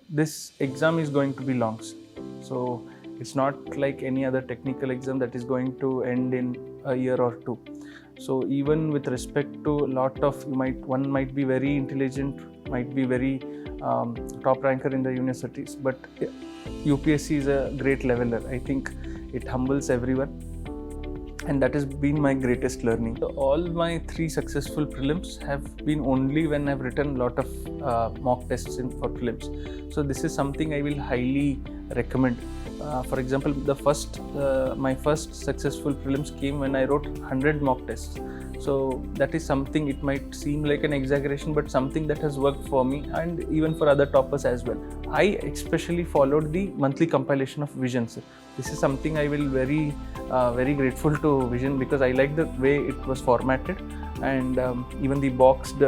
this exam is going to be long. So it's not like any other technical exam that is going to end in a year or two. So even with respect to a lot of, one might be very intelligent, might be very top ranker in the universities, but UPSC is a great leveler. I think it humbles everyone, and that has been my greatest learning. So all my 3 successful prelims have been only when I've written a lot of mock tests for prelims. So this is something I will highly recommend. For example, my first successful prelims came when I wrote 100 mock tests. So that is something, it might seem like an exaggeration, but something that has worked for me and even for other toppers as well. I especially followed the monthly compilation of Visions. This is something I will very grateful to Vision, because I like the way it was formatted, and even the boxed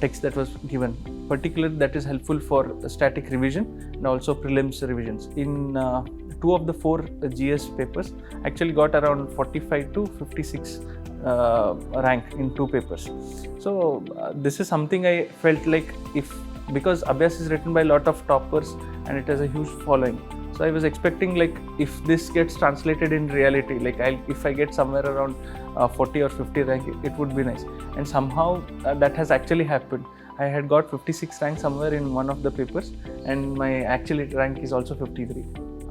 text that was given. Particularly that is helpful for static revision and also prelims revisions. In 2 of the 4 GS papers, actually got around 45 to 56 rank in 2 papers. So this is something I felt like, because Abhyas is written by a lot of toppers and it has a huge following. So I was expecting, like, if this gets translated in reality, like if I get somewhere around 40 or 50 rank, it would be nice. And somehow that has actually happened. I had got 56 rank somewhere in one of the papers, and my actual rank is also 53.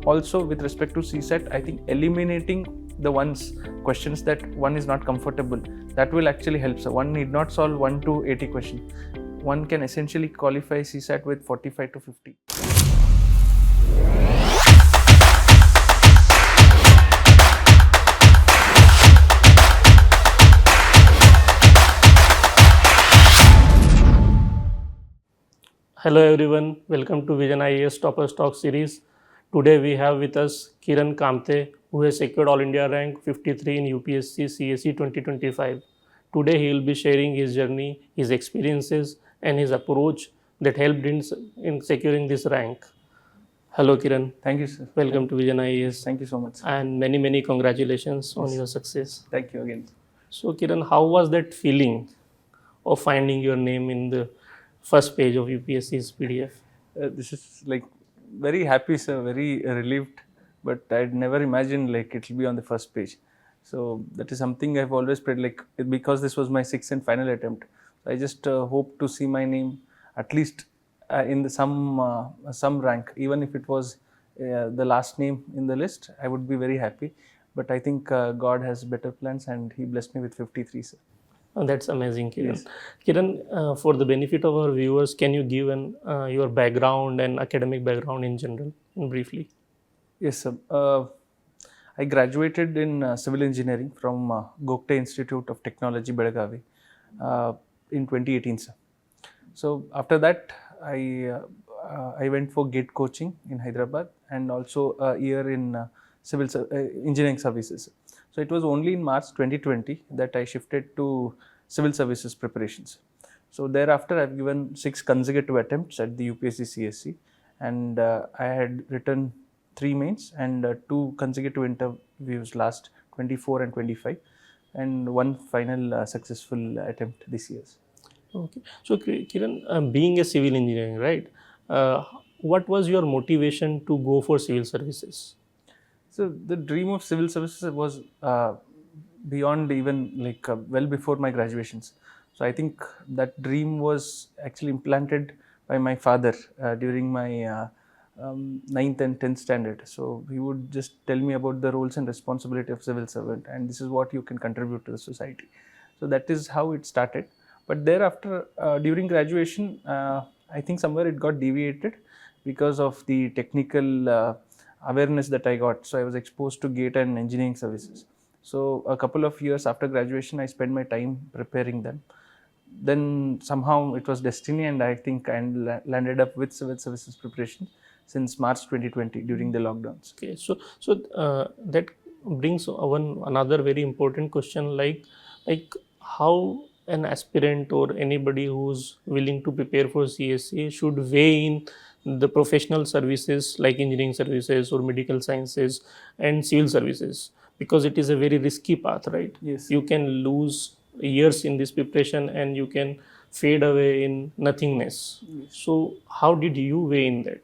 Also, with respect to CSAT, I think eliminating the questions that one is not comfortable, that will actually help. So one need not solve 1 to 80 questions. One can essentially qualify CSAT with 45 to 50. Hello everyone, welcome to VisionIAS Toppers Talk series. Today we have with us Kiran Kamate, who has secured All India rank 53 in UPSC CSE 2025. Today he will be sharing his journey, his experiences and his approach that helped in securing this rank. Hello Kiran. Thank you, sir. Welcome to VisionIAS. Thank you so much. And many congratulations on your success. Thank you again. So Kiran, how was that feeling of finding your name in the first page of UPSC's PDF? This is like very happy, sir, very relieved, but I'd never imagined like it will be on the first page. So that is something I've always prayed, like, because this was my 6th and final attempt. I just hope to see my name at least in some rank, even if it was the last name in the list. I would be very happy. But I think God has better plans, and He blessed me with 53, sir. Oh, that's amazing, Kiran. Yes. Kiran, for the benefit of our viewers, can you give your background and academic background in general, briefly? Yes, sir. I graduated in civil engineering from Gokte Institute of Technology, Belagavi, in 2018, sir. So after that, I went for GATE coaching in Hyderabad, and also a year in civil engineering services. So it was only in March 2020 that I shifted to civil services preparations. So thereafter, I've given 6 consecutive attempts at the UPSC CSE, and I had written 3 mains and 2 consecutive interviews last 24 and 25, and 1 final successful attempt this year. Okay. So Kiran, being a civil engineering, right? What was your motivation to go for civil services? So the dream of civil services was beyond even like well before my graduations. So I think that dream was actually implanted by my father during my 9th and 10th standard. So he would just tell me about the roles and responsibility of civil servant, and this is what you can contribute to the society. So that is how it started. But thereafter, during graduation, I think somewhere it got deviated because of the technical awareness that I got. So I was exposed to GATE and engineering services. So a couple of years after graduation, I spent my time preparing them. Then somehow it was destiny, and I think I landed up with civil services preparation since March 2020 during the lockdowns. Okay, so that brings another very important question, like how an aspirant or anybody who's willing to prepare for CSE should weigh in the professional services like engineering services or medical sciences and civil services, because it is a very risky path, right? Yes. You can lose years in this preparation and you can fade away in nothingness. So how did you weigh in that?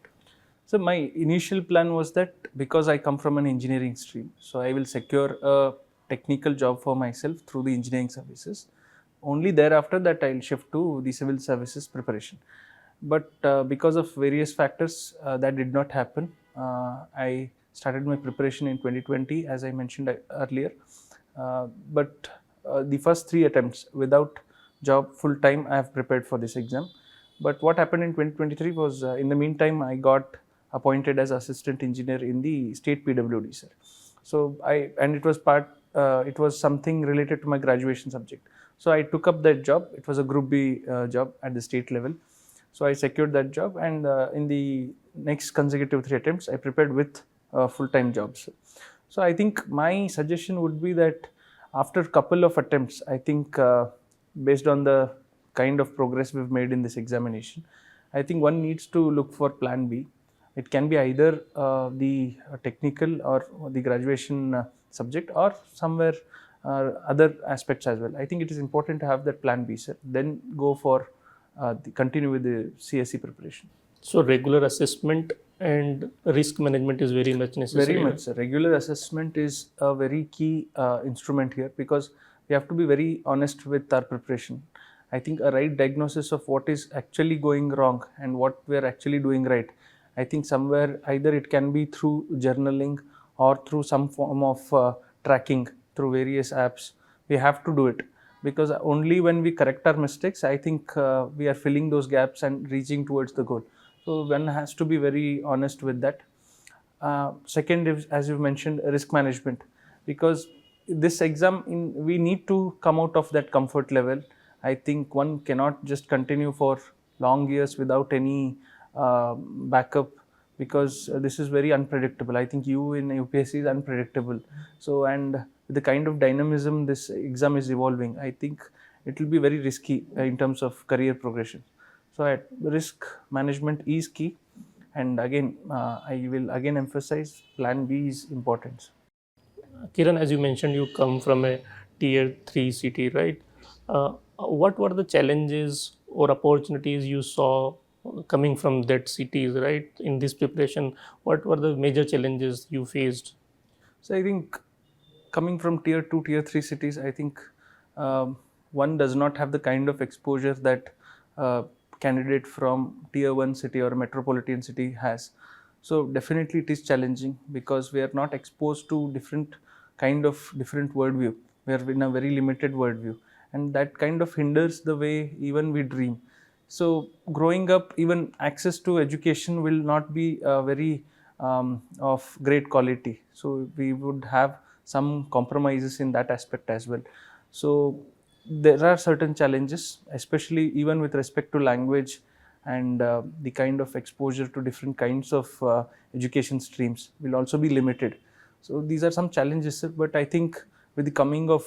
So my initial plan was that because I come from an engineering stream, so I will secure a technical job for myself through the engineering services. Only thereafter that I'll shift to the civil services preparation. But because of various factors, that did not happen. I started my preparation in 2020, as I mentioned earlier. But the first 3 attempts without job full time, I have prepared for this exam. But what happened in 2023 was, in the meantime, I got appointed as assistant engineer in the state PWD, sir. So it was it was something related to my graduation subject. So I took up that job. It was a Group B job at the state level. So I secured that job, and in the next consecutive 3 attempts, I prepared with full-time jobs. So I think my suggestion would be that after a couple of attempts, I think based on the kind of progress we've made in this examination, I think one needs to look for plan B. It can be either the technical or the graduation subject, or somewhere other aspects as well. I think it is important to have that plan B, sir. Then go for continue with the CSE preparation. So regular assessment and risk management is very much necessary. Very much, sir. Regular assessment is a very key instrument here, because we have to be very honest with our preparation. I think a right diagnosis of what is actually going wrong and what we are actually doing right, I think somewhere either it can be through journaling or through some form of tracking through various apps. We have to do it, because only when we correct our mistakes, I think we are filling those gaps and reaching towards the goal. So one has to be very honest with that. Second is, as you mentioned, risk management, because this exam, we need to come out of that comfort level. I think one cannot just continue for long years without any backup, because this is very unpredictable. I think you in UPSC is unpredictable. So, and the kind of dynamism this exam is evolving, I think it will be very risky in terms of career progression. So risk management is key, and again I will again emphasize plan B is important. Kiran, as you mentioned, you come from a tier 3 city, right? What were the challenges or opportunities you saw coming from that cities, right? In this preparation, what were the major challenges you faced? So I think coming from tier 2, tier 3 cities, I think one does not have the kind of exposure that candidate from tier 1 city or metropolitan city has. So definitely it is challenging, because we are not exposed to different worldview. We are in a very limited worldview, and that kind of hinders the way even we dream. So growing up, even access to education will not be very of great quality. So we would have some compromises in that aspect as well. So there are certain challenges, especially even with respect to language and the kind of exposure to different kinds of education streams will also be limited. So these are some challenges, sir. But I think with the coming of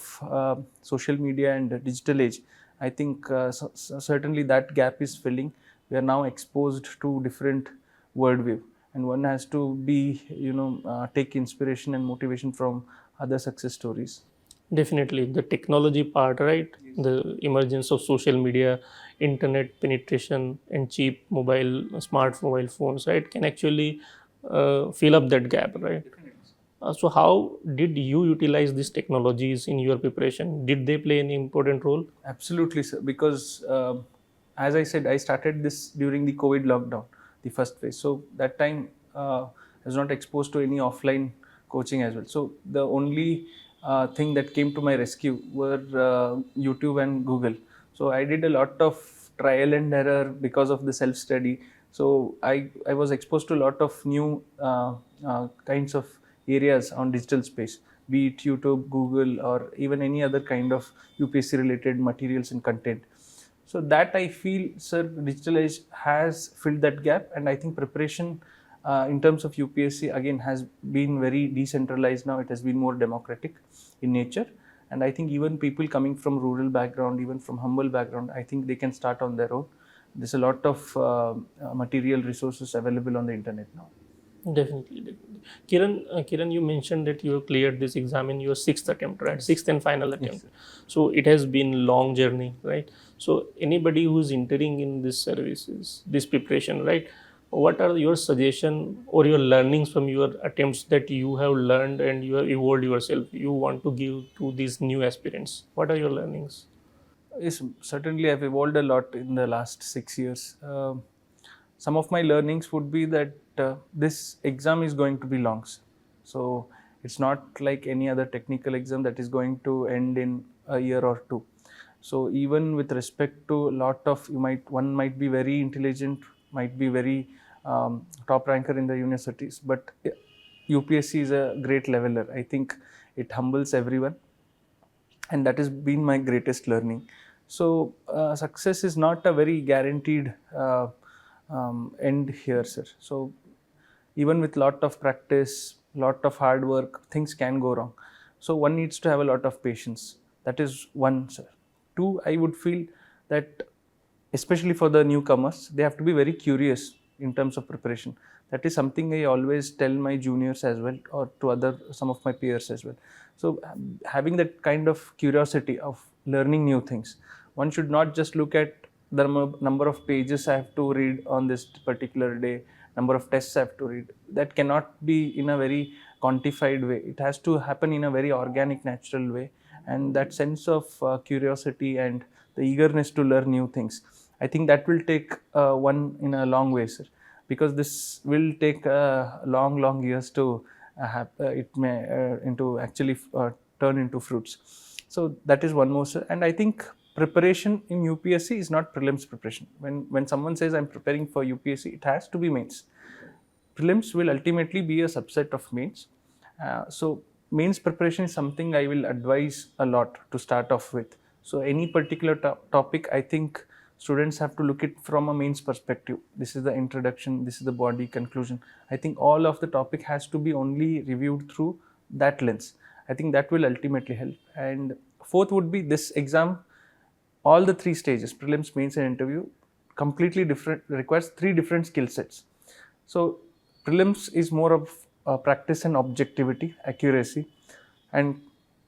social media and digital age, I think certainly that gap is filling. We are now exposed to different worldview, and one has to be, take inspiration and motivation from other success stories. Definitely, the technology part, right? The emergence of social media, internet penetration, and cheap smart mobile phones, right, can actually fill up that gap, right? So, how did you utilize these technologies in your preparation? Did they play an important role? Absolutely, sir. Because as I said, I started this during the COVID lockdown, the first phase. So that time I was not exposed to any offline coaching as well. So the only thing that came to my rescue were YouTube and Google. So I did a lot of trial and error because of the self-study. So I was exposed to a lot of new kinds of areas on digital space, be it YouTube, Google, or even any other kind of UPSC related materials and content. So that I feel, sir, digital age has filled that gap, and I think preparation in terms of UPSC again has been very decentralized now. It has been more democratic in nature, and I think even people coming from rural background, even from humble background, I think they can start on their own. There's a lot of material resources available on the internet now. Definitely. Kiran, you mentioned that you have cleared this exam in your sixth attempt, right? Yes. Sixth and final attempt. Yes, sir. So it has been long journey, right? So anybody who is entering in this services, this preparation, right? What are your suggestion or your learnings from your attempts that you have learned and you have evolved yourself? You want to give to these new aspirants. What are your learnings? Yes, certainly I've evolved a lot in the last 6 years. Some of my learnings would be that this exam is going to be long. So it's not like any other technical exam that is going to end in a year or two. So even with respect to a lot of, one might be very intelligent, might be very top ranker in the universities, but UPSC is a great leveler. I think it humbles everyone, and that has been my greatest learning. So success is not a very guaranteed end here, sir. So even with lot of practice, lot of hard work, things can go wrong. So one needs to have a lot of patience. That is one, sir. Two, I would feel that especially for the newcomers, they have to be very curious in terms of preparation. That is something I always tell my juniors as well, or to some of my peers as well. So having that kind of curiosity of learning new things, one should not just look at the number of pages I have to read on this particular day, number of tests I have to read. That cannot be in a very quantified way. It has to happen in a very organic, natural way. And that sense of curiosity and the eagerness to learn new things, I think that will take one in a long way, sir, because this will take long years to it may into actually turn into fruits. So that is one more, sir. And I think preparation in UPSC is not prelims preparation. When someone says I'm preparing for UPSC, it has to be mains. Prelims will ultimately be a subset of mains. So mains preparation is something I will advise a lot to start off with. So any particular topic, I think students have to look it from a mains perspective. This is the introduction, this is the body, conclusion. I think all of the topic has to be only reviewed through that lens. I think that will ultimately help. And fourth would be this exam, all the three stages, prelims, mains and interview, completely different, requires three different skill sets. So prelims is more of practice and objectivity, accuracy, and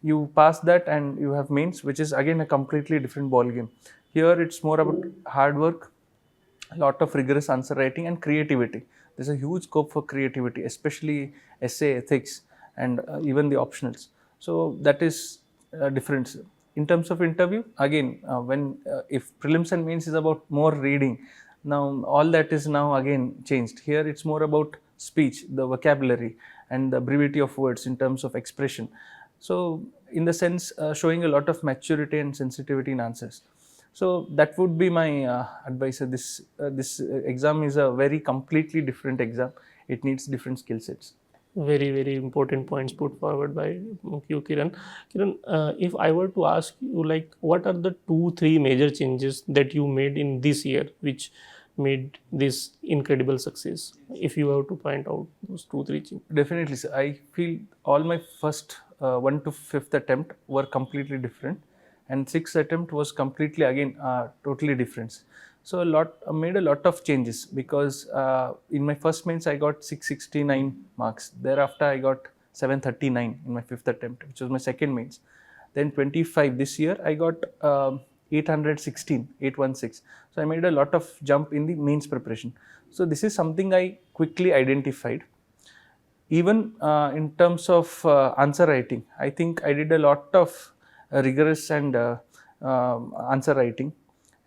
you pass that and you have mains, which is again a completely different ball game. Here it's more about hard work, a lot of rigorous answer writing and creativity. There's a huge scope for creativity, especially essay, ethics, and even the optionals. So that is a difference. In terms of interview, again, if prelims and mains is about more reading, now all that is now again changed. Here it's more about speech, the vocabulary, and the brevity of words in terms of expression. So in the sense, showing a lot of maturity and sensitivity in answers. So that would be my advice. This exam is a very completely different exam. It needs different skill sets. Very important points put forward by you, Kiran. If I were to ask you, like, what are the 2-3 major changes that you made in this year which made this incredible success? If you have to point out those 2-3 changes. Definitely, sir. I feel all my first 1 to 5th attempt were completely different, and 6th attempt was completely again totally different. So made a lot of changes, because in my first mains I got 669 marks. Thereafter I got 739 in my 5th attempt, which was my second mains. Then 25 this year I got 816. So I made a lot of jump in the mains preparation. So this is something I quickly identified. Even in terms of answer writing, I think I did a lot of rigorous and answer writing.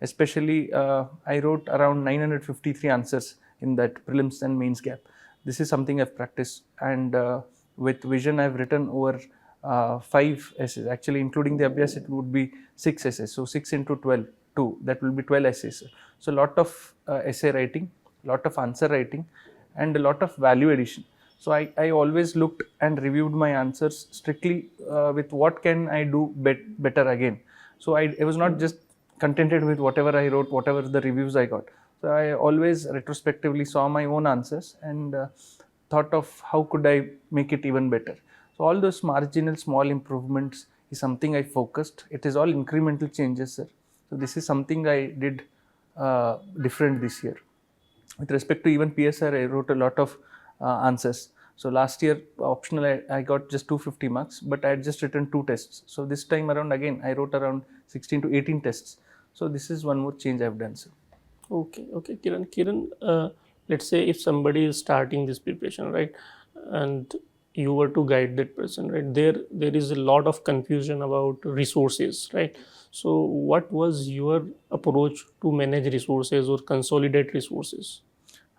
Especially, I wrote around 953 answers in that prelims and mains gap. This is something I've practiced, and with Vision, I've written over 5 essays. Actually, including the Abhyas, it would be 6 essays. So 6 into 12, 2. That will be 12 essays. So a lot of essay writing, lot of answer writing, and a lot of value addition. So I always looked and reviewed my answers strictly with what can I do better again. So I was not just contented with whatever I wrote, whatever the reviews I got. So I always retrospectively saw my own answers and thought of how could I make it even better. So all those marginal small improvements is something I focused. It is all incremental changes, sir. So this is something I did different this year. With respect to even PSIR, I wrote a lot of answers. So last year optional I got just 250 marks, but I had just written 2 tests. So this time around again I wrote around 16 to 18 tests. So this is one more change I've done, sir. Okay, Kiran, let's say if somebody is starting this preparation, right, and you were to guide that person, right, there is a lot of confusion about resources, right? So what was your approach to manage resources or consolidate resources?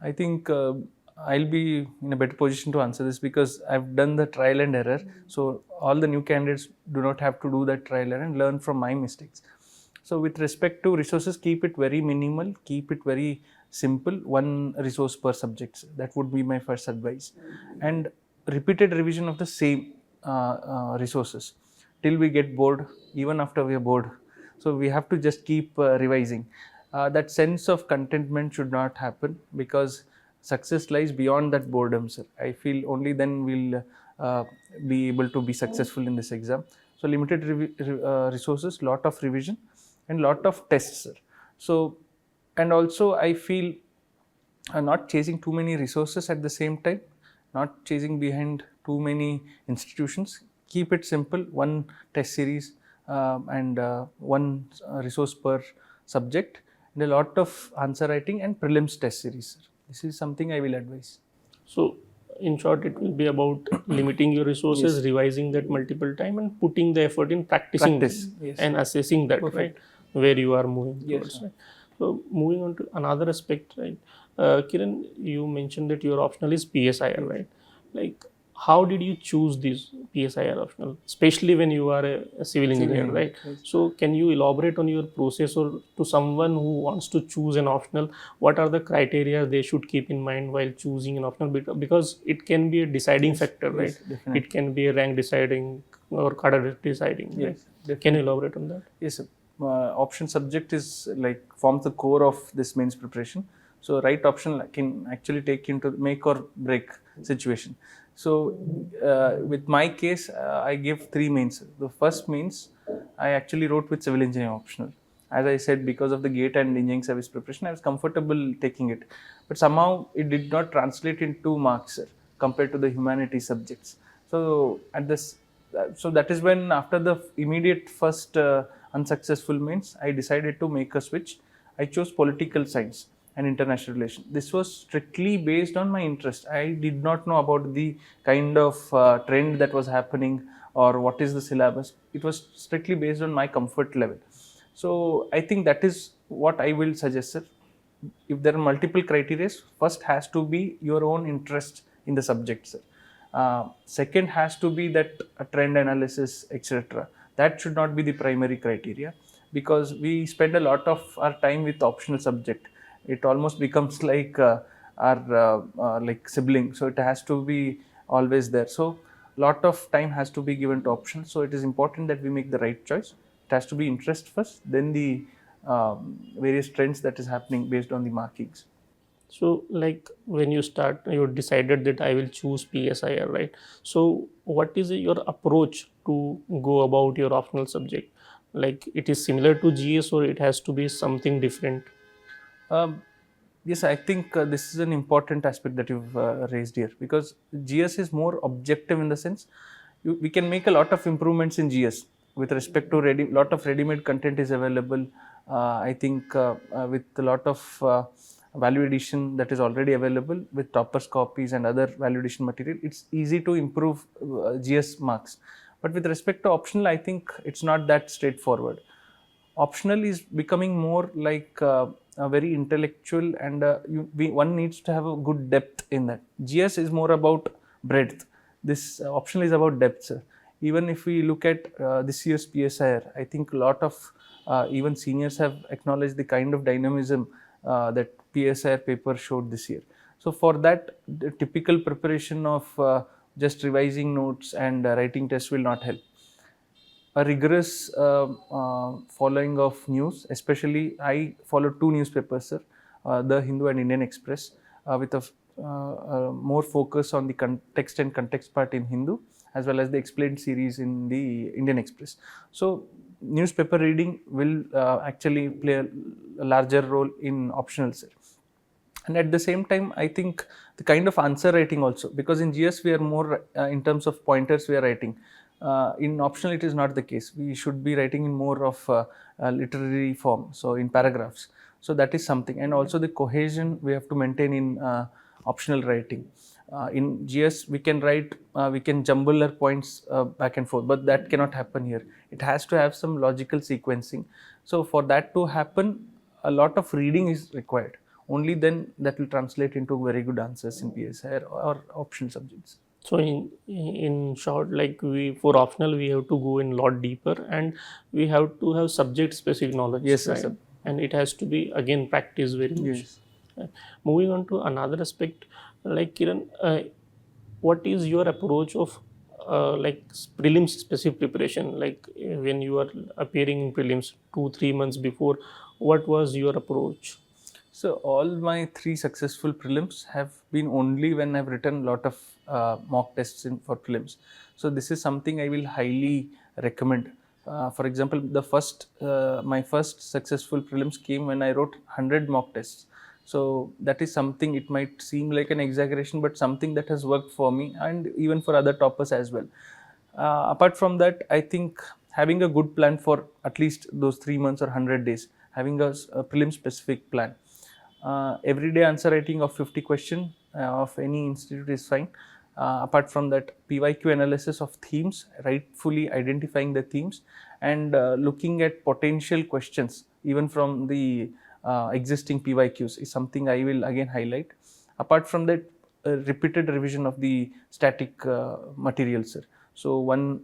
I think I'll be in a better position to answer this because I've done the trial and error. So all the new candidates do not have to do that trial and learn from my mistakes. So with respect to resources, keep it very minimal, keep it very simple, one resource per subject. That would be my first advice. And repeated revision of the same resources till we get bored, even after we are bored. So we have to just keep revising. That sense of contentment should not happen because success lies beyond that boredom, sir. I feel only then we'll be able to be successful in this exam. So limited resources, lot of revision, and lot of tests, sir. So, and also I feel not chasing too many resources at the same time, not chasing behind too many institutions. Keep it simple, one test series and one resource per subject, and a lot of answer writing and prelims test series. This is something I will advise. So in short, it will be about limiting your resources, Yes. revising that multiple time, and putting the effort in practicing Practice, yes. and assessing that, Perfect. right, where you are moving Yes, towards. sir. Right? So moving on to another aspect, right? Kiran, you mentioned that your optional is PSIR, right? Like, how did you choose this PSIR optional, especially when you are a civil engineer, engineer, right? yes. So can you elaborate on your process, or to someone who wants to choose an optional, what are the criteria they should keep in mind while choosing an optional? Because it can be a deciding factor, right? Yes, definitely. It can be a rank deciding or cadre deciding, right? Yes, Can definitely. you elaborate on that? Yes, sir. Option subject is like forms the core of this mains preparation. So right option can actually take into make or break situation. So with my case, I give 3 mains. The first mains I actually wrote with civil engineering optional. As I said, because of the GATE and engineering service preparation, I was comfortable taking it. But somehow it did not translate into marks, sir, compared to the humanities subjects. So at this, so that is when after the immediate first unsuccessful mains, I decided to make a switch. I chose political science and international relations. This was strictly based on my interest. I did not know about the kind of trend that was happening or what is the syllabus. It was strictly based on my comfort level. So I think that is what I will suggest, sir. If there are multiple criteria, first has to be your own interest in the subject, sir. Second has to be that trend analysis, etc. That should not be the primary criteria, because we spend a lot of our time with optional subject. It almost becomes like our like sibling. So it has to be always there. So lot of time has to be given to optional. So it is important that we make the right choice. It has to be interest first, then the various trends that is happening based on the markings. So, like when you start, you decided that I will choose PSIR, right? So, what is your approach to go about your optional subject? Like, it is similar to GS, or it has to be something different? Um, yes, I think this is an important aspect that you've raised here, because GS is more objective in the sense we can make a lot of improvements in GS with respect to lot of ready-made content is available. I think with a lot of value addition that is already available with toppers copies and other value addition material, it's easy to improve GS marks. But with respect to optional, I think it's not that straightforward. Optional is becoming more like a very intellectual, and one needs to have a good depth in that. GS is more about breadth. This optional is about depth, sir. Even if we look at this year's PSIR, I think a lot of even seniors have acknowledged the kind of dynamism that PSIR paper showed this year. So for that, the typical preparation of just revising notes and writing tests will not help. A rigorous following of news, especially I follow 2 newspapers, sir, The Hindu and Indian Express, with a more focus on the context and context part in Hindu, as well as the explained series in the Indian Express. So newspaper reading will actually play a larger role in optional, sir. And at the same time, I think the kind of answer writing also, because in GS we are more in terms of pointers we are writing. In optional it is not the case. We should be writing in more of literary form, so in paragraphs. So that is something, and also the cohesion we have to maintain in optional writing. In GS we can write, we can jumble our points back and forth, but that cannot happen here. It has to have some logical sequencing. So for that to happen, a lot of reading is required. Only then that will translate into very good answers in PSIR or optional subjects. So in short, like we for optional we have to go in lot deeper, and we have to have subject specific knowledge. Yes, right? sir. And it has to be again practice very much. Yes. Moving on to another aspect, like Kiran, what is your approach of like prelims specific preparation? Like when you are appearing in prelims 2-3 months before, what was your approach? So all my 3 successful prelims have been only when I've written a lot of mock tests for prelims. So this is something I will highly recommend. For example, my first successful prelims came when I wrote 100 mock tests. So that is something, it might seem like an exaggeration, but something that has worked for me and even for other toppers as well. Apart from that, I think having a good plan for at least those 3 months or 100 days, having a prelim specific plan. Everyday answer writing of 50 question of any institute is fine. Apart from that, PYQ analysis of themes, rightfully identifying the themes, and looking at potential questions even from the existing PYQs is something I will again highlight. Apart from that, repeated revision of the static materials, sir. So one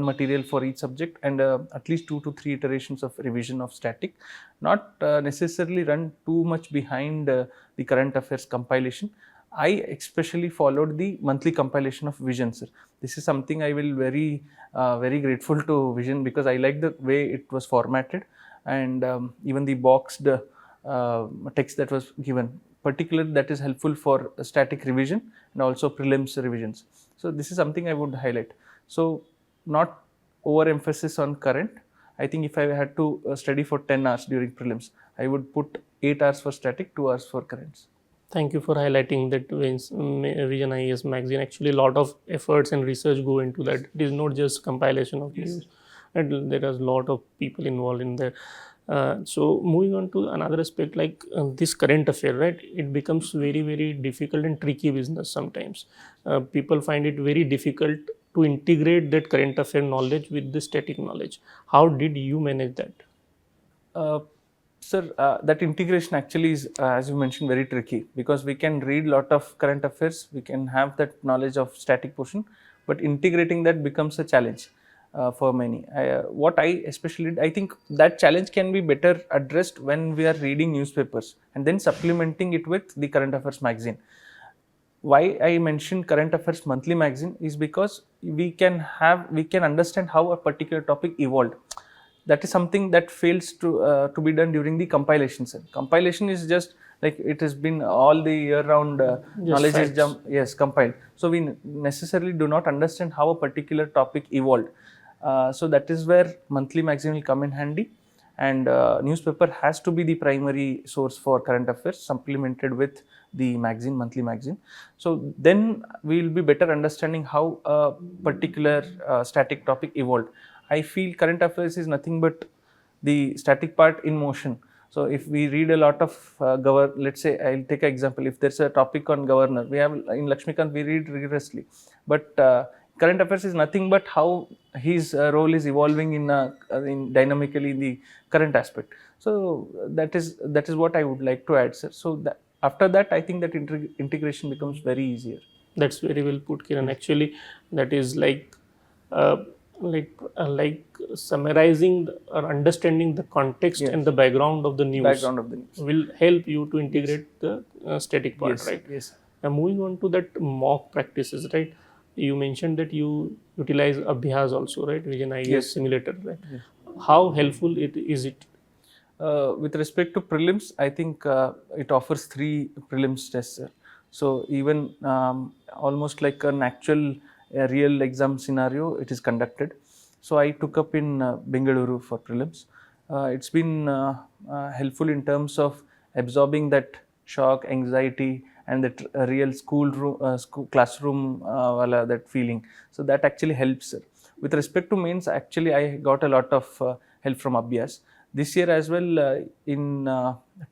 material for each subject, and at least 2 to 3 iterations of revision of static. Not necessarily run too much behind the current affairs compilation. I especially followed the monthly compilation of Vision, sir. This is something I will very grateful to Vision, because I like the way it was formatted, and even the boxed text that was given. Particularly that is helpful for static revision and also prelims revisions. So this is something I would highlight. So not overemphasis on current. I think if I had to study for 10 hours during prelims, I would put 8 hours for static, 2 hours for currents. Thank you for highlighting that VisionIAS magazine. Actually, a lot of efforts and research go into that. It is not just compilation of news, and there is a lot of people involved in there. So moving on to another aspect, like this current affair, right? It becomes very difficult and tricky business sometimes. People find it very difficult to integrate that current affair knowledge with the static knowledge. How did you manage that? Sir, that integration actually is, as you mentioned, very tricky, because we can read a lot of current affairs, we can have that knowledge of static portion, but integrating that becomes a challenge for many. What I especially did, I think that challenge can be better addressed when we are reading newspapers and then supplementing it with the current affairs magazine. Why I mentioned current affairs monthly magazine is because we can understand how a particular topic evolved. That is something that fails to be done during the compilation. Compilation is just like it has been all the year round knowledge is compiled. So we necessarily do not understand how a particular topic evolved. So that is where monthly magazine will come in handy, and newspaper has to be the primary source for current affairs, supplemented with the magazine, monthly magazine. So then we will be better understanding how a particular static topic evolved. I feel current affairs is nothing but the static part in motion. So if we read a lot of let's say I'll take an example. If there's a topic on governor, we have in Lakshmikant we read rigorously, but current affairs is nothing but how his role is evolving in dynamically in the current aspect. So that is what I would like to add, sir. So after that, I think that integration becomes very easier. That's very well put, Kiran. Actually, that is like summarizing or understanding the context and the background of the news will help you to integrate the static part, right? Yes. Now moving on to that mock practices, right? You mentioned that you utilize Abhyas also, right? VisionIAS simulator, right? Yes. How helpful is it? With respect to prelims, I think it offers 3 prelims tests. So even almost like an actual real exam scenario, it is conducted. So I took up in Bengaluru for prelims. It's been helpful in terms of absorbing that shock, anxiety, and that real classroom that feeling. So that actually helps, sir. With respect to mains, actually I got a lot of help from Abhyas. This year as well, in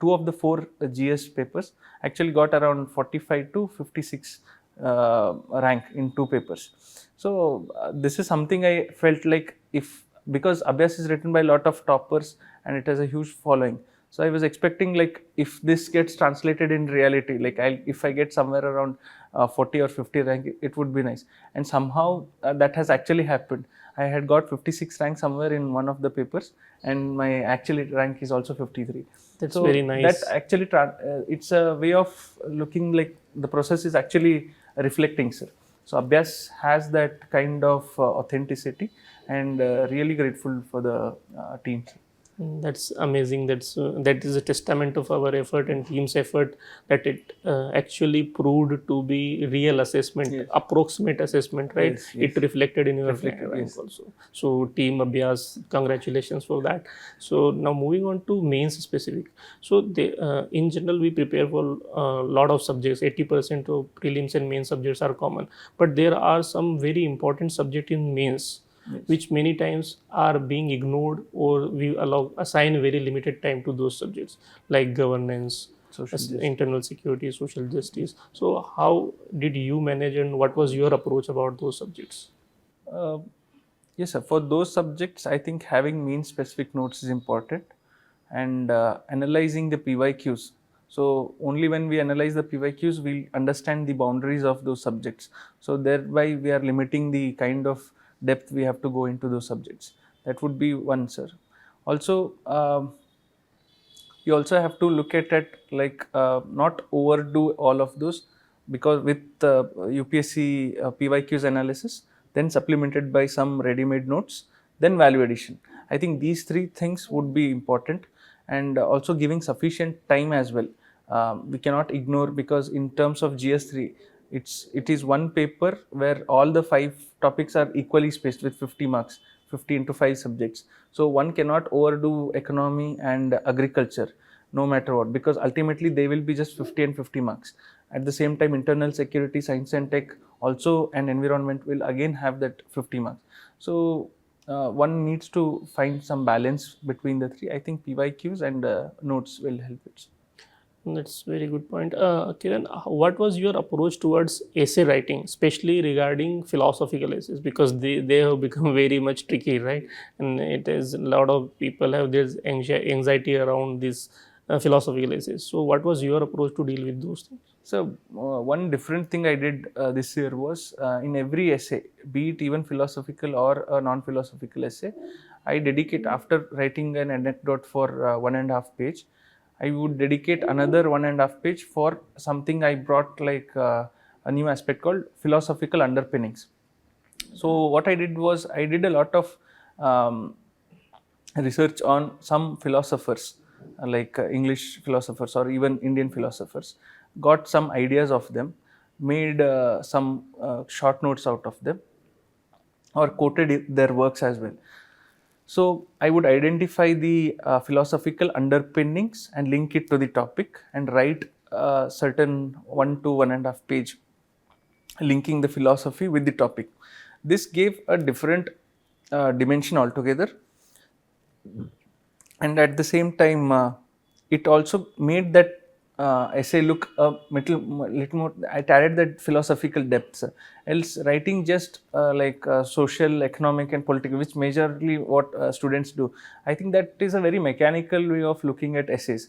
2 of the 4 GS papers, actually got around 45 to 56 rank in 2 papers. So this is something I felt like, if because Abhyas is written by a lot of toppers and it has a huge following. So I was expecting, like, if this gets translated in reality, like if I get somewhere around 40 or 50 rank, it would be nice. And somehow that has actually happened. I had got 56 rank somewhere in one of the papers, and my actual rank is also 53. That's So very nice. that actually it's a way of looking like the process is actually reflecting, sir. So Abhyas has that kind of authenticity, and really grateful for the team, sir. That's amazing. That is a testament of our effort and team's effort, that it actually proved to be real assessment, Yes. approximate assessment, right? Yes, yes. It reflected in your Reflected, rank yes. also. So team Abhyas, congratulations for that. So now moving on to mains specific. So in general we prepare for a lot of subjects. 80% of prelims and main subjects are common, but there are some very important subject in mains, Yes. which many times are being ignored, or we assign very limited time to those subjects, like governance, Social justice. internal security, social justice. So how did you manage, and what was your approach about those subjects? Uh, yes, sir. For those subjects, I think having mean specific notes is important, and analyzing the PYQs. So only when we analyze the PYQs, we understand the boundaries of those subjects. So thereby we are limiting the kind of depth we have to go into those subjects. That would be one, sir. Also, you also have to look at it like, not overdo all of those, because with UPSC PYQs analysis, then supplemented by some ready-made notes, then value addition. I think these 3 things would be important, and also giving sufficient time as well. We cannot ignore, because in terms of GS3, it is one paper where all the 5 topics are equally spaced with 50 marks, 50 into 5 subjects. So one cannot overdo economy and agriculture, no matter what, because ultimately they will be just 50 and 50 marks. At the same time, internal security, science and tech also, and environment will again have that 50 marks. So one needs to find some balance between the 3. I think PYQs and notes will help it. That's very good point. Kiran, what was your approach towards essay writing, especially regarding philosophical essays? Because they have become very much tricky, right? And it is, a lot of people have this anxiety around these philosophical essays. So what was your approach to deal with those things? So one different thing I did this year was, in every essay, be it even philosophical or a non-philosophical essay, I dedicate, after writing an anecdote for 1.5 page, I would dedicate another 1.5 page for something I brought, like a new aspect called philosophical underpinnings. So what I did was, I did a lot of research on some philosophers, like English philosophers or even Indian philosophers, got some ideas of them, made some short notes out of them, or quoted their works as well. So I would identify the philosophical underpinnings and link it to the topic, and write certain 1 to 1.5 page linking the philosophy with the topic. This gave a different dimension altogether, and at the same time, it also made that essay look a little more. I added that philosophical depth. Else, writing just like social, economic, and political, which majorly what students do, I think that is a very mechanical way of looking at essays.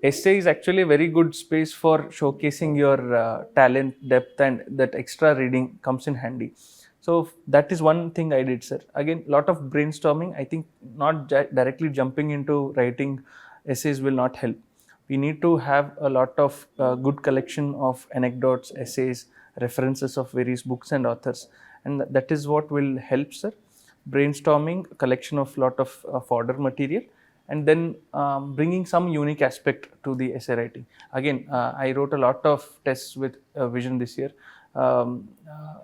Essay is actually a very good space for showcasing your talent, depth, and that extra reading comes in handy. So that is one thing I did, sir. Again, lot of brainstorming. I think not directly jumping into writing essays will not help. We need to have a lot of good collection of anecdotes, essays, references of various books and authors, and that is what will help, sir. Brainstorming, collection of lot of fodder material, and then bringing some unique aspect to the essay writing. Again, I wrote a lot of tests with Vision this year.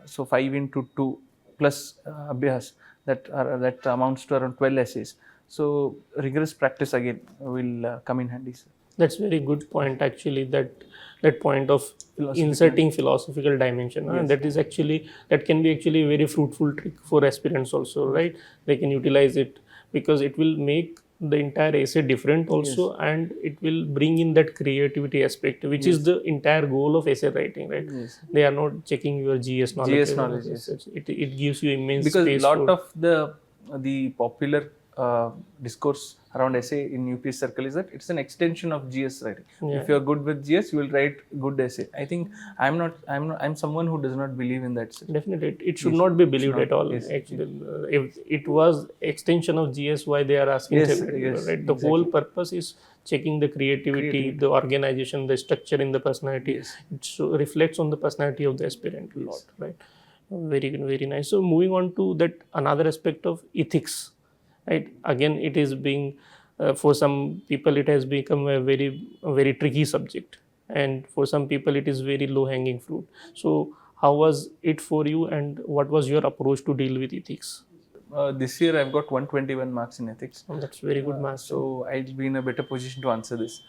So 5 into 2 plus Abhyas, that amounts to around 12 essays. So rigorous practice again will come in handy, sir. That's very good point actually. That point of Philosophical. inserting philosophical dimension, Yes. that is actually, that can be actually a very fruitful trick for aspirants also, right? They can utilize it because it will make the entire essay different also, and it will bring in that creativity aspect, which is the entire goal of essay writing, right? Yes. They are not checking your GS knowledge. GS knowledge, yes. It gives you immense Because space lot for of the popular discourse around essay in UPS circle is that it's an extension of GS writing. Yeah. If you're good with GS, you will write good essay. I think I'm someone who does not believe in that. Definitely, it should not be believed not, at all. yes, Actually, if it was extension of GS, why they are asking Yes, separately, yes, right? The whole purpose is checking the creativity, the organization, the structure in the personality. Yes. It reflects on the personality of the aspirant a lot, right? Very nice. So moving on to that another aspect of ethics, right? Again, it is being for some people it has become a very tricky subject, and for some people it is very low hanging fruit. So how was it for you, and what was your approach to deal with ethics? This year I've got 121 marks in ethics. That's very good marks. So I'll be in a better position to answer this.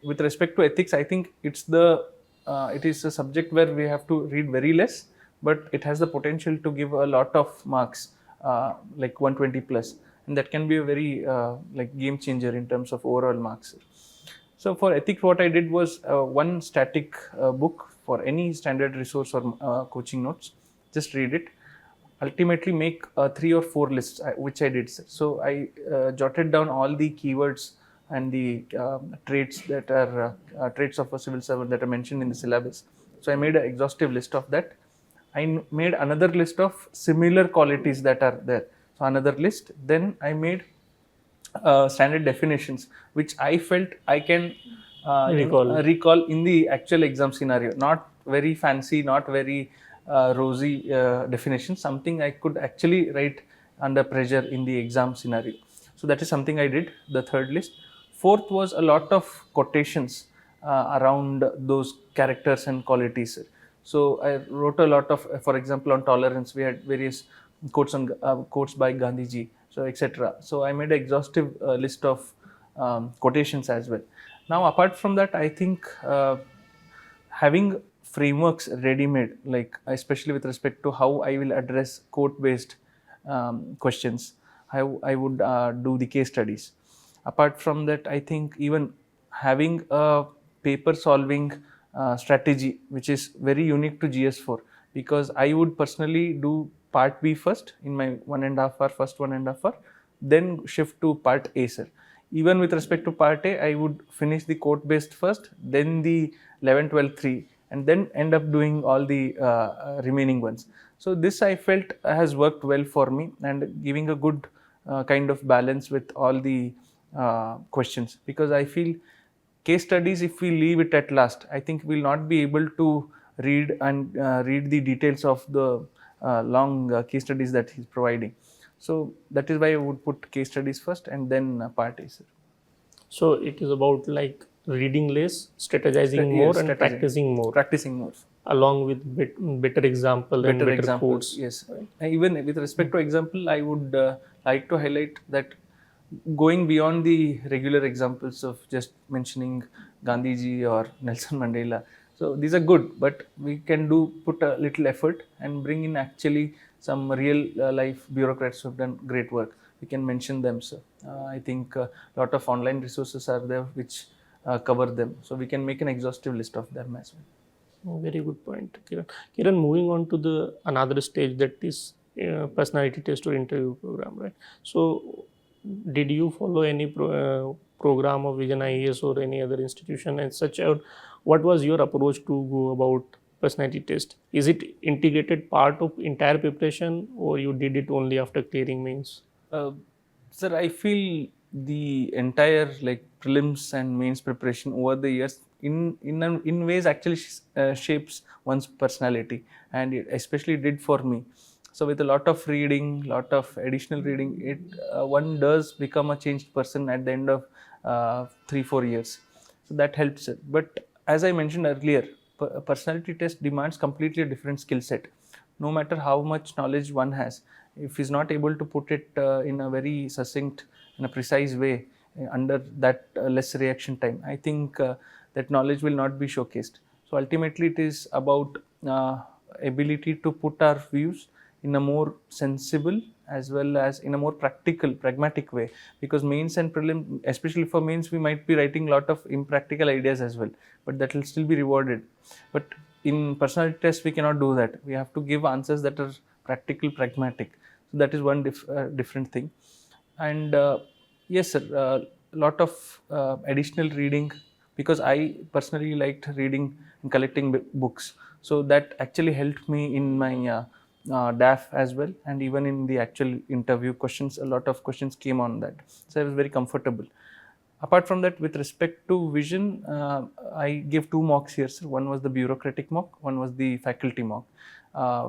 With respect to ethics, I think it is a subject where we have to read very less, but it has the potential to give a lot of marks, like 120 plus, and that can be a very like game changer in terms of overall marks. So for ethics, what I did was one static book for any standard resource or coaching notes. Just read it. Ultimately, make 3 or 4 lists, which I did. So I jotted down all the keywords and the traits that are traits of a civil servant that are mentioned in the syllabus. So I made an exhaustive list of that. I made another list of similar qualities that are there. So another list. Then I made standard definitions, which I felt I can recall in the actual exam scenario. Not very fancy, not very rosy definitions. Something I could actually write under pressure in the exam scenario. So that is something I did. The third list. Fourth was a lot of quotations around those characters and qualities. So I wrote a lot of, for example, on tolerance, we had various quotes by Gandhiji, so etc. So I made an exhaustive list of quotations as well. Now, apart from that, I think having frameworks ready-made, like especially with respect to how I will address quote-based questions, I would do the case studies. Apart from that, I think even having a paper solving strategy, which is very unique to GS4, because I would personally do part B first in my 1.5 hour, first 1.5 hour, then shift to part A, sir. Even with respect to part A, I would finish the quote based first, then the 11, 12, 3, and then end up doing all the remaining ones. So this I felt has worked well for me and giving a good kind of balance with all the questions, because I feel case studies, if we leave it at last, I think we'll not be able to read the details of the long case studies that he's providing. So that is why I would put case studies first and then part A, sir. So it is about like reading less, strategizing more, and practicing more. Practicing more. Along with better example and better quotes. Yes. Even with respect to example, I would like to highlight that going beyond the regular examples of just mentioning Gandhiji or Nelson Mandela. So these are good, but we can put a little effort and bring in actually some real life bureaucrats who have done great work. We can mention them. So I think a lot of online resources are there which cover them. So we can make an exhaustive list of them as well. Very good point, Kiran. Kiran, moving on to the another stage, that is personality test or interview program, right? So did you follow any program of VisionIAS or any other institution and such? Or what was your approach to go about personality test? Is it integrated part of entire preparation, or you did it only after clearing mains? Sir, I feel the entire like prelims and mains preparation over the years in ways actually shapes one's personality, and it especially did for me. So with a lot of reading, lot of additional reading, it one does become a changed person at the end of 3-4 years. So that helps it. But as I mentioned earlier, a personality test demands completely different skill set. No matter how much knowledge one has, if he's not able to put it in a very succinct and a precise way, under that less reaction time, I think that knowledge will not be showcased. So ultimately it is about ability to put our views in a more sensible as well as in a more practical, pragmatic way, because mains and prelim, especially for mains, we might be writing a lot of impractical ideas as well, but that will still be rewarded. But in personality test we cannot do that. We have to give answers that are practical, pragmatic. So that is one different thing. And yes sir, lot of additional reading, because I personally liked reading and collecting books, so that actually helped me in my DAF as well, and even in the actual interview questions, a lot of questions came on that, so I was very comfortable. Apart from that, with respect to vision, I gave two mocks here, sir. One was the bureaucratic mock, one was the faculty mock.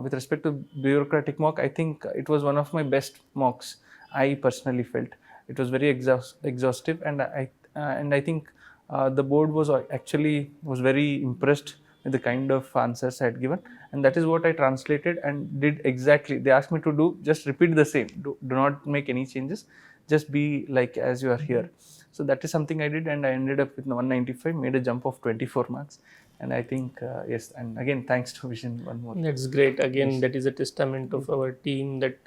With respect to bureaucratic mock, I think it was one of my best mocks. I personally felt it was very exhaustive, and I think the board was actually was very impressed with the kind of answers I had given, and that is what I translated and did exactly. They asked me to do just repeat the same. Do not make any changes. Just be like as you are here. So that is something I did, and I ended up with 195, made a jump of 24 marks. And I think, yes, and again, thanks to Vision one more. That's great. Again, Yes. that is a testament of our team that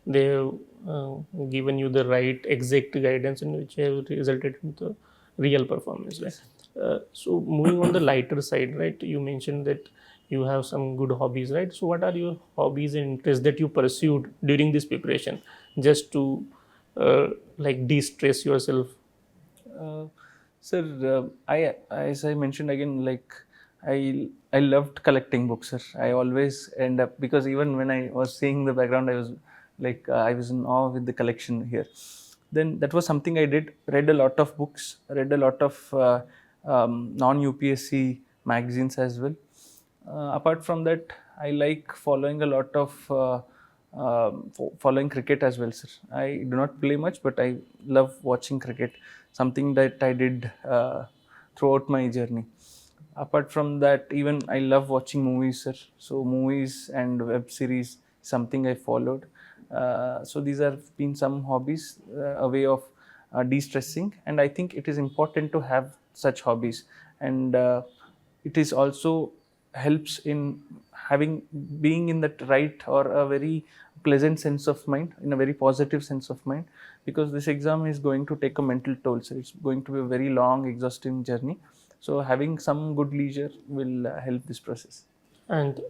they have given you the right exact guidance, and which have resulted in the real performance. Right? So moving on the lighter side, right? You mentioned that you have some good hobbies, right? So what are your hobbies and interests that you pursued during this preparation, just to like de-stress yourself? Uh, Sir, as I mentioned again, like I loved collecting books, sir. I always end up, because even when I was seeing the background, I was like I was in awe with the collection here. Then that was something I did. Read a lot of books, read a lot of non-UPSC magazines as well. Apart from that, I like following a lot of following cricket as well, sir. I do not play much, but I love watching cricket. Something that I did throughout my journey. Apart from that, even I love watching movies, sir. So movies and web series, something I followed. So these have been some hobbies, a way of de-stressing, and I think it is important to have such hobbies, and it is also helps in having being in that right or a very pleasant sense of mind, in a very positive sense of mind, because this exam is going to take a mental toll, so it's going to be a very long exhausting journey. So having some good leisure will help this process. And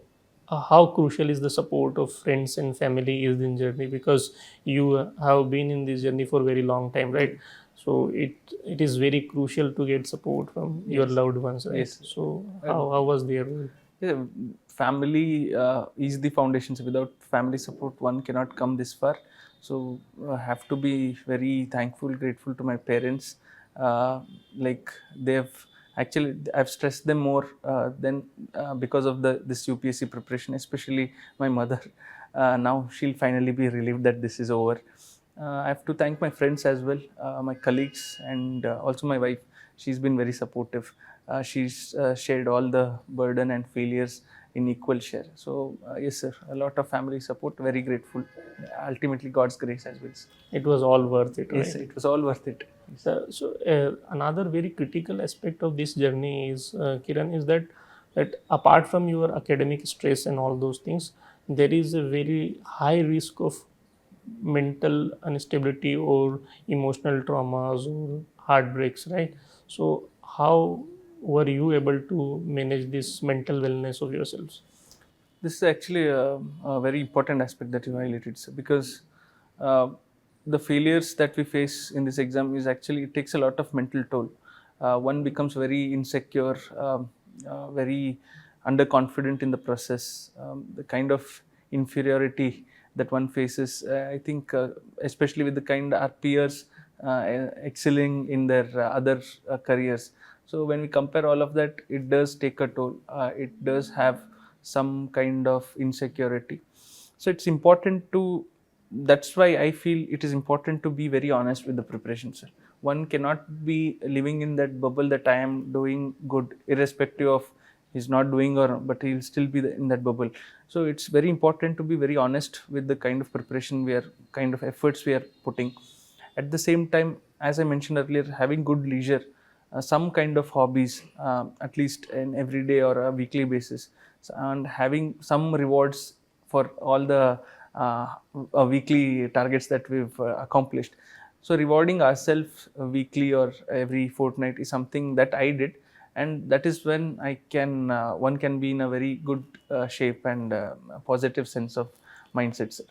how crucial is the support of friends and family is in journey, because you have been in this journey for a very long time, right? So it is very crucial to get support from your Yes. loved ones, right? Yes. So how was their role? Yeah, family is the foundation. So without family support, one cannot come this far. So I have to be very thankful, grateful to my parents. Like they've actually, I've stressed them more than because of this UPSC preparation, especially my mother. Now she'll finally be relieved that this is over. I have to thank my friends as well, my colleagues, and also my wife. She's been very supportive. She's shared all the burden and failures in equal share. So yes, sir, a lot of family support. Very grateful. Ultimately, God's grace as well. It was all worth it, right? Yes, it was all worth it. Another very critical aspect of this journey is, Kiran, is that apart from your academic stress and all those things, there is a very high risk of mental instability or emotional traumas or heartbreaks, right? So how were you able to manage this mental wellness of yourselves? This is actually a very important aspect that you highlighted, sir, because uh, the failures that we face in this exam is actually, it takes a lot of mental toll. One becomes very insecure, very underconfident in the process. The kind of inferiority that one faces, I think, especially with the kind our peers excelling in their other careers. So when we compare all of that, it does take a toll. It does have some kind of insecurity. So it's important to, that's why I feel it is important to be very honest with the preparation, sir. One cannot be living in that bubble that I am doing good, irrespective of he's not doing, or but he'll still be in that bubble. So it's very important to be very honest with the kind of preparation we are, kind of efforts we are putting. At the same time, as I mentioned earlier, having good leisure, some kind of hobbies, at least in everyday or a weekly basis, and having some rewards for all the weekly targets that we've accomplished. So rewarding ourselves weekly or every fortnight is something that I did, and that is when one can be in a very good shape and a positive sense of mindset, sir.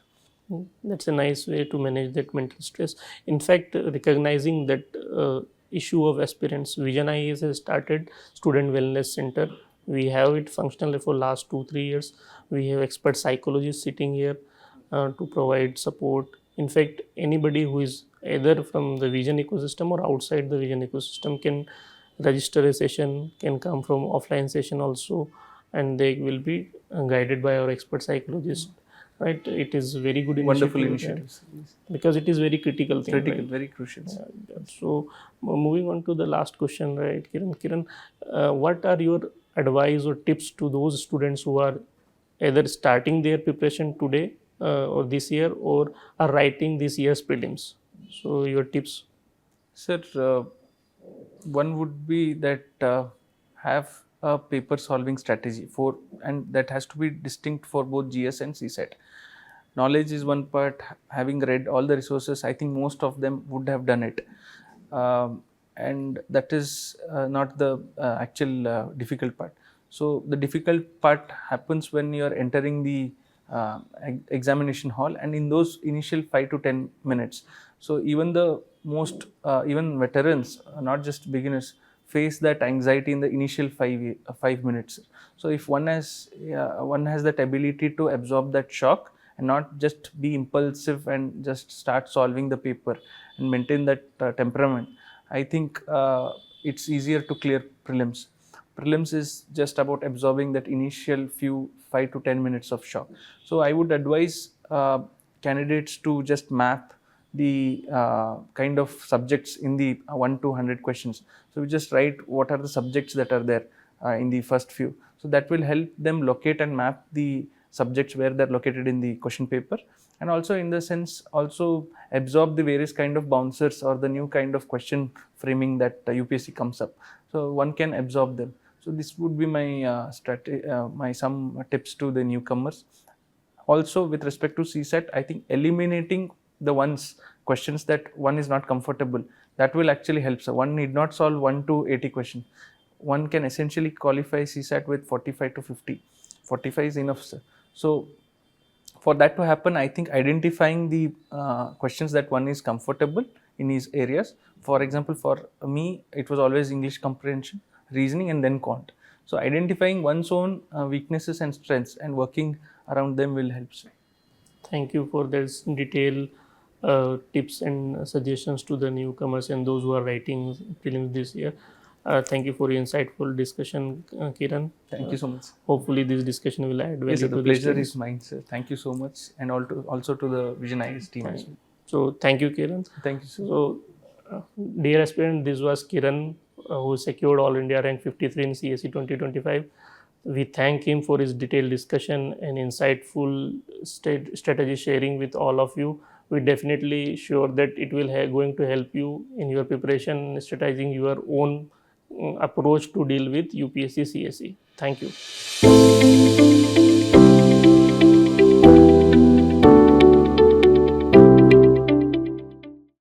That's a nice way to manage that mental stress. In fact, recognizing that issue of aspirants, VisionIAS has started Student Wellness Center. We have it functional for last 2-3 years. We have expert psychologists sitting here to provide support. In fact, anybody who is either from the Vision ecosystem or outside the Vision ecosystem can register a session, can come from offline session also, and they will be guided by our expert psychologist. Right, it is very good initiative. Wonderful initiatives. Because it is very critical thing. Critical, right? very crucial. So moving on to the last question, right, Kiran, what are your advice or tips to those students who are either starting their preparation today or this year, or are writing this year's prelims? So your tips. Sir, one would be that have a paper solving strategy and that has to be distinct for both GS and CSET. Knowledge is one part. Having read all the resources, I think most of them would have done it, and that is not the actual difficult part. So the difficult part happens when you are entering the examination hall, and in those initial 5 to 10 minutes. So even the most even veterans, not just beginners, face that anxiety in the initial 5 minutes. So if one has that ability to absorb that shock and not just be impulsive and just start solving the paper and maintain that temperament, I think it's easier to clear prelims. Prelims is just about absorbing that initial few 5 to 10 minutes of shock. So I would advise candidates to just map the kind of subjects in the 1 to 100 questions. So we just write what are the subjects that are there in the first few. So that will help them locate and map the subjects where they're located in the question paper, and also in the sense also absorb the various kind of bouncers or the new kind of question framing that UPSC comes up. So one can absorb them. So this would be my some tips to the newcomers. Also with respect to CSET, I think eliminating the questions that one is not comfortable, that will actually help. So one need not solve 1 to 80 questions. One can essentially qualify CSAT with 45 to 50. 45 is enough, sir. So for that to happen, I think identifying the questions that one is comfortable in his areas. For example, for me, it was always English comprehension, reasoning, and then quant. So identifying one's own weaknesses and strengths and working around them will help, sir. Thank you for this detailed tips and suggestions to the newcomers and those who are writing prelims this year. Thank you for your insightful discussion, Kiran. Thank you so much. Hopefully, this discussion will add value. Yes, sir, to the the pleasure students. is mine, sir. Thank you so much, and also to the VisionIAS team as well. So, thank you, Kiran. Thank you, sir. So, dear aspirant, this was Kiran, who secured All India Rank 53 in CSE 2025. We thank him for his detailed discussion and insightful strategy sharing with all of you. We definitely sure that it will going to help you in your preparation, strategizing your own approach to deal with UPSC CSE. Thank you.